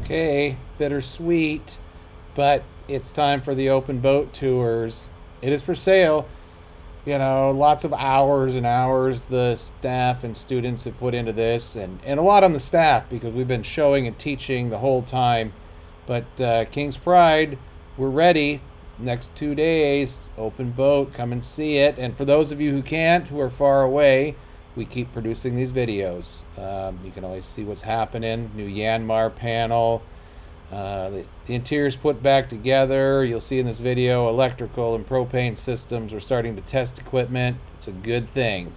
Okay, bittersweet, but it's time for the open boat tours. It is for sale. You know, lots of hours and hours the staff and students have put into this, and a lot on the staff because we've been showing and teaching the whole time. But King's Pride, we're ready. Next 2 days, open boat, come and see it. And for those of you who can't, who are far away, we keep producing these videos. You can always see what's happening. New Yanmar panel. The interior's put back together. You'll see in this video electrical and propane systems. We're starting to test equipment. It's a good thing.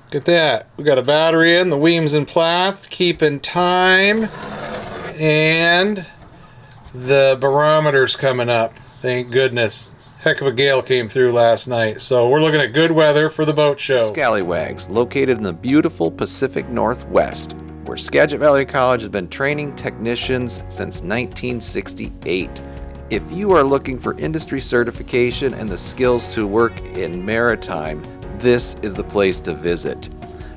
Look at that. We got a battery in, the Weems and Plath, keeping time. And the barometer's coming up. Thank goodness. Heck of a gale came through last night, so we're looking at good weather for the boat show. Scallywags, located in the beautiful Pacific Northwest, where Skagit Valley College has been training technicians since 1968. If you are looking for industry certification and the skills to work in maritime, this is the place to visit.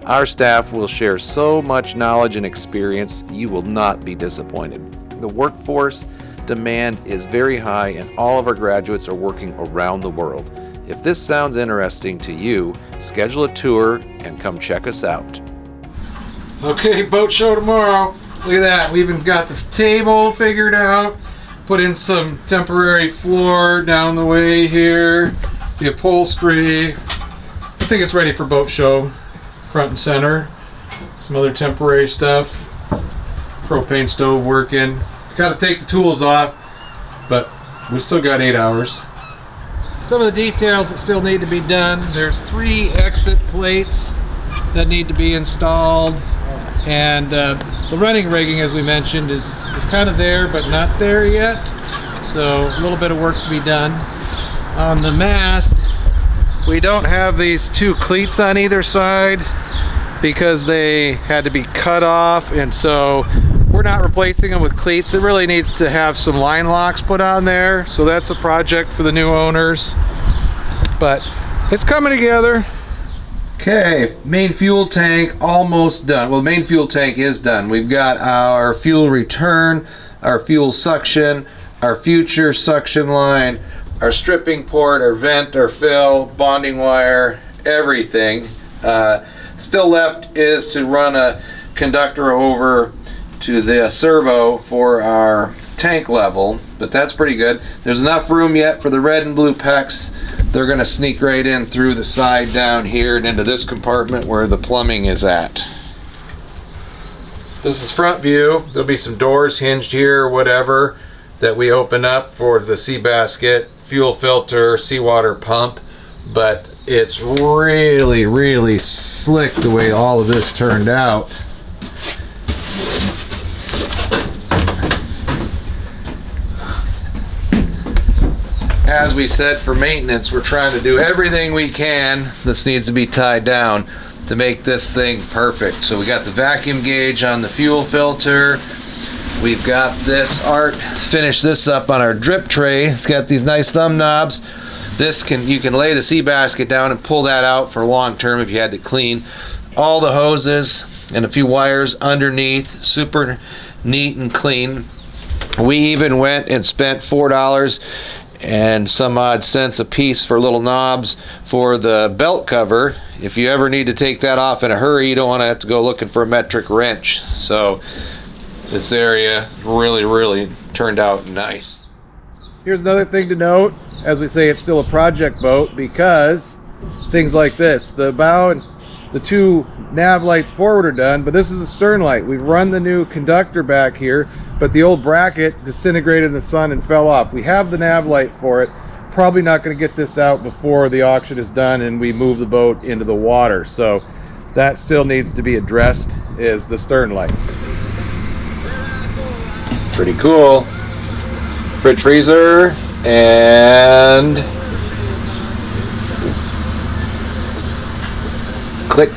Our staff will share so much knowledge and experience, you will not be disappointed. The workforce demand is very high and all of our graduates are working around the world. If this sounds interesting to you, schedule a tour and come check us out. Okay, boat show tomorrow. Look at that. We even got the table figured out. Put in some temporary floor down the way here. The upholstery. I think it's ready for boat show. Front and center. Some other temporary stuff. Propane stove working. Got to take the tools off, but we still got 8 hours. Some of the details that still need to be done. There's 3 exit plates that need to be installed, and the running rigging, as we mentioned, is kind of there but not there yet, so a little bit of work to be done. On the mast, we don't have these 2 cleats on either side because they had to be cut off, and so we're not replacing them with cleats. It really needs to have some line locks put on there, so that's a project for the new owners, but it's coming together. Okay, main fuel tank almost done. Well, the main fuel tank is done. We've got our fuel return, our fuel suction, our future suction line, our stripping port, our vent, our fill, bonding wire, everything. Still left is to run a conductor over to the servo for our tank level, but that's pretty good. There's enough room yet for the red and blue PEX. They're going to sneak right in through the side down here and into this compartment where the plumbing is at. This is front view. There'll be some doors hinged here or whatever that we open up for the sea basket, fuel filter, seawater pump, but it's really slick the way all of this turned out. As we said, for maintenance, we're trying to do everything we can. This needs to be tied down to make this thing perfect. So we got the vacuum gauge on the fuel filter. We've got this Art finished this up on our drip tray. It's got these nice thumb knobs. You can lay the sea basket down and pull that out for long term if you had to clean. All the hoses and a few wires underneath, super neat and clean. We even went and spent $4 and some odd cents a piece for little knobs for the belt cover. If you ever need to take that off in a hurry, you don't want to have to go looking for a metric wrench. So this area really turned out nice. Here's another thing to note. As we say, it's still a project boat because things like this, the bow and the 2 nav lights forward are done, but this is the stern light. We've run the new conductor back here, but the old bracket disintegrated in the sun and fell off. We have the nav light for it. Probably not going to get this out before the auction is done and we move the boat into the water. So that still needs to be addressed, is the stern light. Pretty cool. Fridge freezer and click.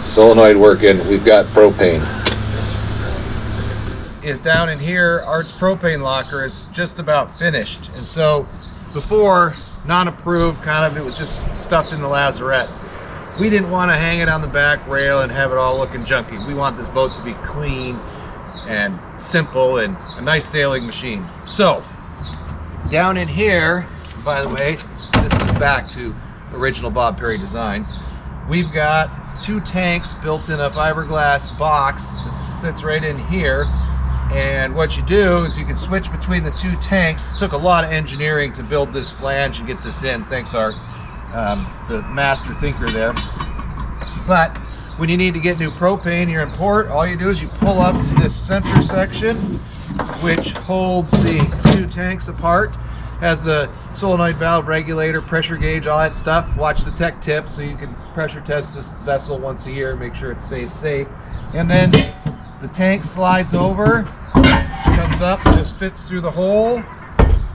Solenoid working. We've got propane. Is down in here. Art's propane locker is just about finished, and so before, non-approved, kind of, it was just stuffed in the lazarette. We didn't want to hang it on the back rail and have it all looking junky. We want this boat to be clean and simple and a nice sailing machine. So down in here, by the way, this is back to original Bob Perry design. We've got 2 tanks built in a fiberglass box that sits right in here. And what you do is you can switch between the 2 tanks. It took a lot of engineering to build this flange and get this in. Thanks, Art, the master thinker there. But when you need to get new propane here in port, all you do is you pull up this center section, which holds the 2 tanks apart. Has the solenoid valve regulator, pressure gauge, all that stuff. Watch the tech tip so you can pressure test this vessel once a year and make sure it stays safe. And then the tank slides over, comes up, just fits through the hole,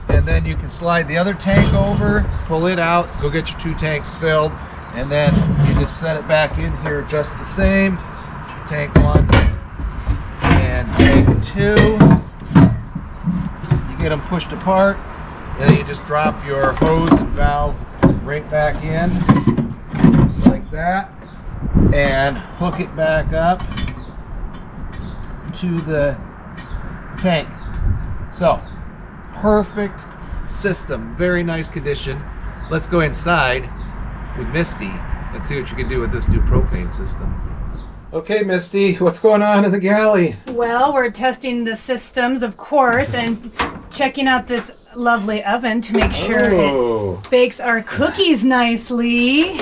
and then you can slide the other tank over, pull it out, go get your 2 tanks filled, and then you just set it back in here just the same. Tank 1 and tank 2. You get them pushed apart, and then you just drop your hose and valve right back in, just like that, and hook it back up to the tank. So, perfect system, very nice condition. Let's go inside with Misty and see what you can do with this new propane system. Okay, Misty, what's going on in the galley? Well, we're testing the systems, of course, and checking out this lovely oven to make sure it bakes our cookies nicely.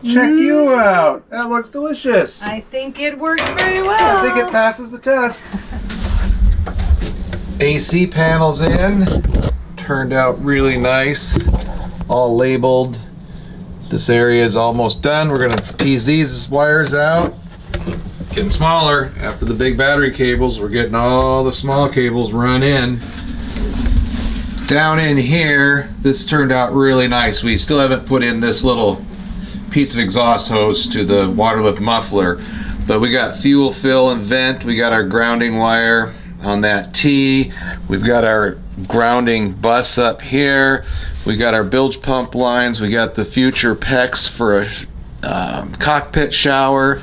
Check you out. That looks delicious. I think it works very well. I think it passes the test. AC panels in. Turned out really nice. All labeled. This area is almost done. We're going to tease these wires out. Getting smaller. After the big battery cables, we're getting all the small cables run in. Down in here, this turned out really nice. We still haven't put in this little piece of exhaust hose to the water lip muffler, but we got fuel fill and vent. We got our grounding wire on that T. We've got our grounding bus up here. We got our bilge pump lines. We got the future PEX for a cockpit shower.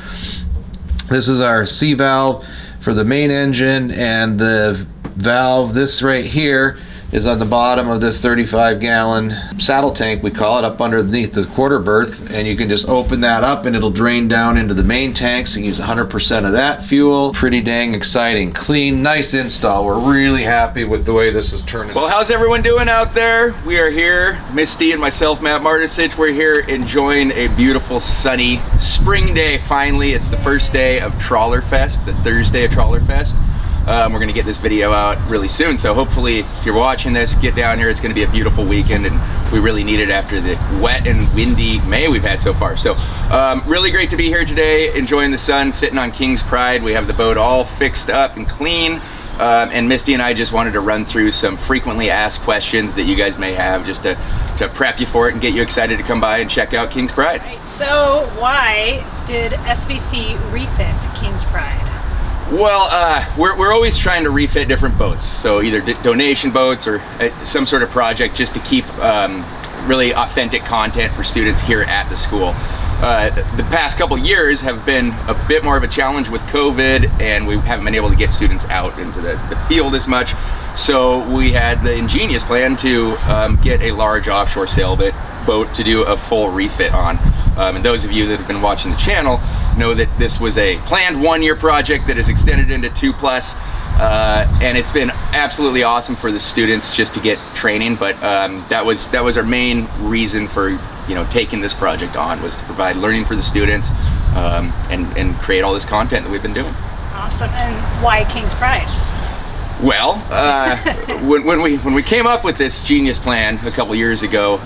This is our C valve for the main engine, and the valve, this right here, is on the bottom of this 35-gallon saddle tank, we call it, up underneath the quarter berth, and you can just open that up and it'll drain down into the main tank, so you use 100% of that fuel. Pretty dang exciting. Clean, nice install. We're really happy with the way this is turning. Well, how's everyone doing out there? We are here, Misty and myself, Matt Martisich. We're here enjoying a beautiful sunny spring day. Finally, it's the first day of Trawlerfest, the Thursday of Trawlerfest. We're gonna get this video out really soon, so hopefully if you're watching this, get down here. It's gonna be a beautiful weekend, and we really need it after the wet and windy May we've had so far. So really great to be here today, enjoying the sun, sitting on King's Pride. We have the boat all fixed up and clean, and Misty and I just wanted to run through some frequently asked questions that you guys may have, just to prep you for it and get you excited to come by and check out King's Pride. Right, so why did SBC refit King's Pride? Well, we're always trying to refit different boats, so either donation boats or some sort of project, just to keep really authentic content for students here at the school. The past couple years have been a bit more of a challenge with COVID, and we haven't been able to get students out into the field as much, so we had the ingenious plan to get a large offshore sailboat to do a full refit on. And those of you that have been watching the channel know that this was a planned 1-year project that is extended into 2+, and it's been absolutely awesome for the students just to get training. But that was our main reason for taking this project on, was to provide learning for the students and create all this content that we've been doing. Awesome. And why King's Pride? Well, when we came up with this genius plan a couple years ago,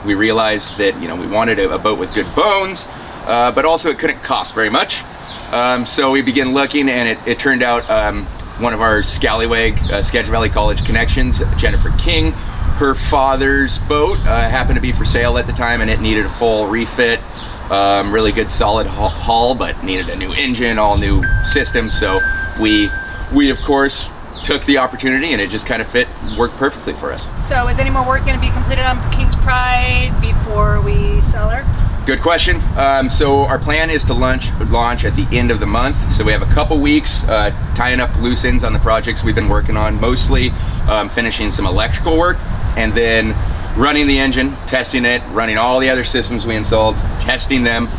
we realized that we wanted a boat with good bones, but also it couldn't cost very much. So we began looking, and it turned out one of our scallywag Skagit Valley College connections, Jennifer King, her father's boat happened to be for sale at the time, and it needed a full refit. Really good solid hull, but needed a new engine, all new systems. So we of course took the opportunity, and it just kind of worked perfectly for us. So is any more work going to be completed on King's Pride before we sell her? Good question. So our plan is to launch at the end of the month. So we have a couple weeks tying up loose ends on the projects we've been working on, mostly finishing some electrical work, and then running the engine, testing it, running all the other systems we installed, testing them.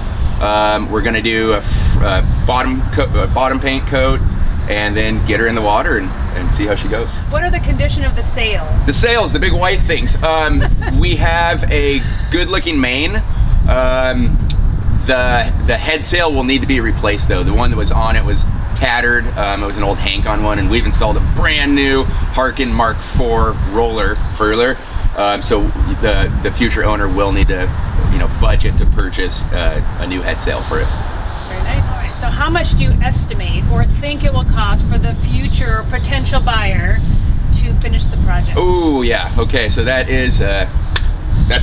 We're going to do a bottom paint coat, and then get her in the water and see how she goes. What are the condition of the sails? The sails, the big white things. We have a good-looking main. The head sail will need to be replaced though. The one that was on it was tattered. It was an old Hank on one, and we've installed a brand new Harkin Mark IV roller furler. So the future owner will need to, budget to purchase a new head sail for it. Very nice. All right, so how much do you estimate or think it will cost for the future potential buyer to finish the project? Oh yeah, okay, so that's a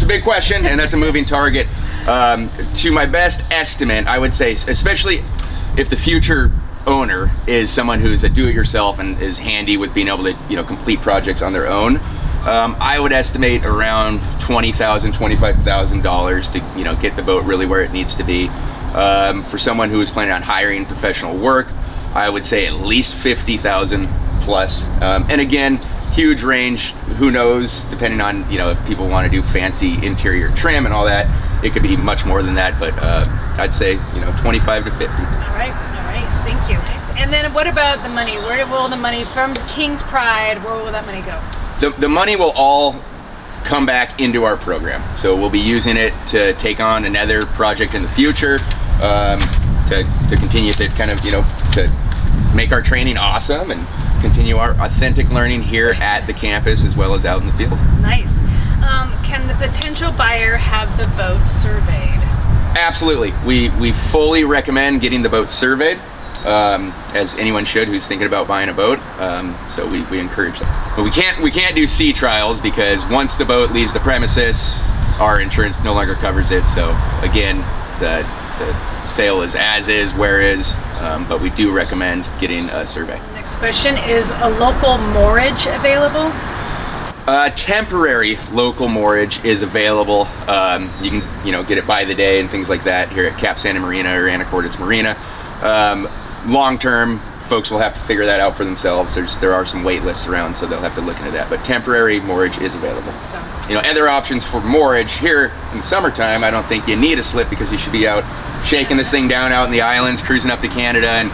big question, and that's a moving target. To my best estimate, I would say, especially if the future owner is someone who's a do-it-yourself and is handy with being able to complete projects on their own, I would estimate around $20,000, $25,000 to get the boat really where it needs to be. For someone who is planning on hiring professional work, I would say at least $50,000 plus. And again, huge range. Who knows? Depending on if people want to do fancy interior trim and all that, it could be much more than that. But I'd say 25 to 50. All right. Thank you. And then what about the money? Where will the money from King's Pride? Where will that money go? The money will all come back into our program. So we'll be using it to take on another project in the future, to continue to kind of, to make our training awesome and continue our authentic learning here at the campus as well as out in the field. Nice. Can the potential buyer have the boat surveyed? Absolutely. We fully recommend getting the boat surveyed, as anyone should who's thinking about buying a boat. So we encourage that. But we can't do sea trials because once the boat leaves the premises, our insurance no longer covers it. So again, the sale is as is, where is, but we do recommend getting a survey. Next question, is a local moorage available? Temporary local moorage is available. You can get it by the day and things like that here at Cap Santé Marina or Anacortes Marina. Long term, folks will have to figure that out for themselves. There are some wait lists around, so they'll have to look into that. But temporary moorage is available. So. Other options for moorage here in the summertime, I don't think you need a slip because you should be out shaking this thing down out in the islands, cruising up to Canada, and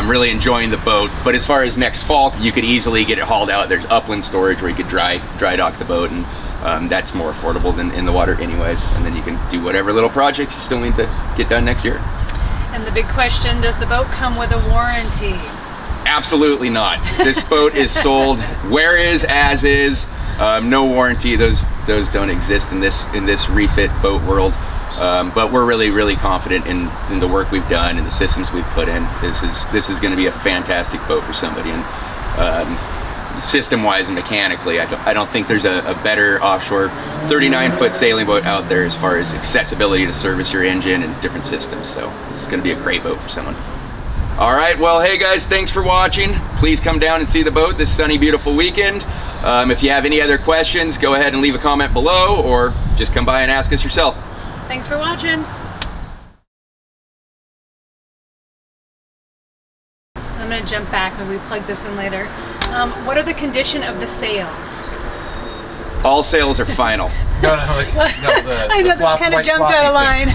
really enjoying the boat. But as far as next fall, you could easily get it hauled out. There's upland storage where you could dry dock the boat, and that's more affordable than in the water anyways. And then you can do whatever little projects you still need to get done next year. And the big question, does the boat come with a warranty? Absolutely not. This boat is sold where is, as is. No warranty. Those don't exist in this refit boat world. But we're really confident in the work we've done and the systems we've put in. This is going to be a fantastic boat for somebody. And system-wise and mechanically, I don't think there's a better offshore 39-foot sailing boat out there as far as accessibility to service your engine and different systems. So this is going to be a great boat for someone. All right, well, hey guys, thanks for watching. Please come down and see the boat this sunny, beautiful weekend. If you have any other questions, go ahead and leave a comment below, or just come by and ask us yourself. Thanks for watching. I'm gonna jump back, maybe plug this in later. What are the condition of the sails? All sails are final. I know, this kind of jumped out of line.